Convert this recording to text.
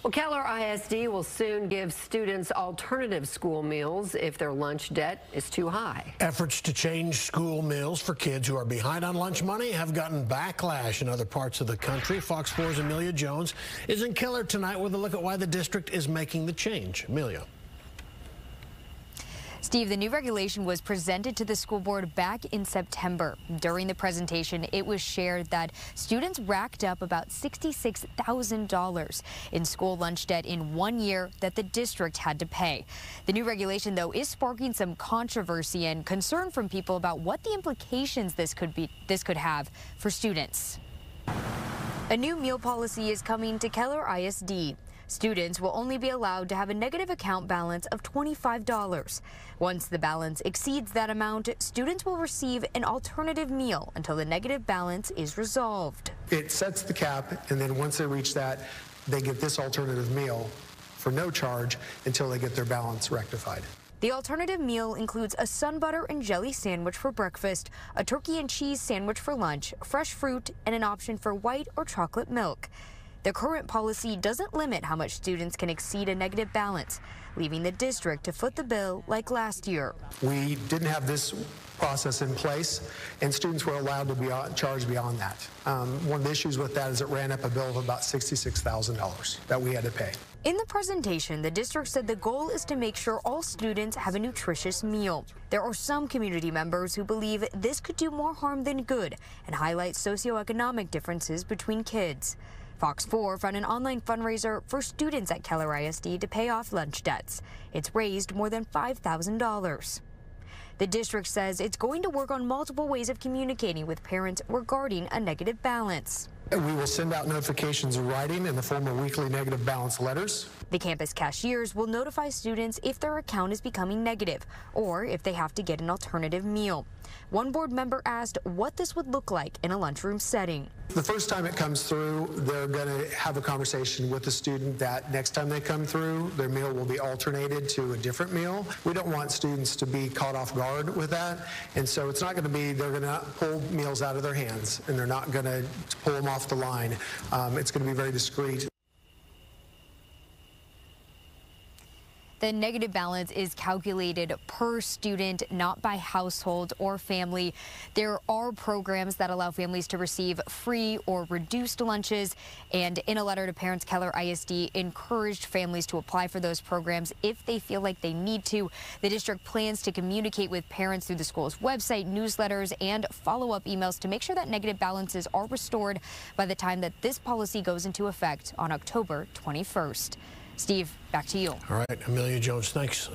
Well, Keller ISD will soon give students alternative school meals if their lunch debt is too high. Efforts to change school meals for kids who are behind on lunch money have gotten backlash in other parts of the country. Fox 4's Amelia Jones is in Keller tonight with a look at why the district is making the change. Amelia. Steve, the new regulation was presented to the school board back in September. During the presentation, it was shared that students racked up about $66,000 in school lunch debt in 1 year that the district had to pay. The new regulation, though, is sparking some controversy and concern from people about what the implications this could have for students. A new meal policy is coming to Keller ISD. Students will only be allowed to have a negative account balance of $25. Once the balance exceeds that amount, students will receive an alternative meal until the negative balance is resolved. It sets the cap, and then once they reach that, they get this alternative meal for no charge until they get their balance rectified. The alternative meal includes a sun butter and jelly sandwich for breakfast, a turkey and cheese sandwich for lunch, fresh fruit, and an option for white or chocolate milk. The current policy doesn't limit how much students can exceed a negative balance, leaving the district to foot the bill like last year. We didn't have this process in place, and students were allowed to be charged beyond that. One of the issues with that is it ran up a bill of about $66,000 that we had to pay. In the presentation, the district said the goal is to make sure all students have a nutritious meal. There are some community members who believe this could do more harm than good and highlight socioeconomic differences between kids. Fox 4 found an online fundraiser for students at Keller ISD to pay off lunch debts. It's raised more than $5,000. The district says it's going to work on multiple ways of communicating with parents regarding a negative balance. We will send out notifications in writing in the form of weekly negative balance letters. The campus cashiers will notify students if their account is becoming negative or if they have to get an alternative meal. One board member asked what this would look like in a lunchroom setting. The first time it comes through, they're going to have a conversation with the student that next time they come through, their meal will be alternated to a different meal. We don't want students to be caught off guard with that, and so it's not going to be they're going to pull meals out of their hands and they're not going to pull them off the line. It's going to be very discreet. The negative balance is calculated per student, not by household or family. There are programs that allow families to receive free or reduced lunches, and in a letter to parents, Keller ISD encouraged families to apply for those programs if they feel like they need to. The district plans to communicate with parents through the school's website, newsletters, and follow-up emails to make sure that negative balances are restored by the time that this policy goes into effect on October 21st. Steve, back to you. All right, Amelia Jones, thanks.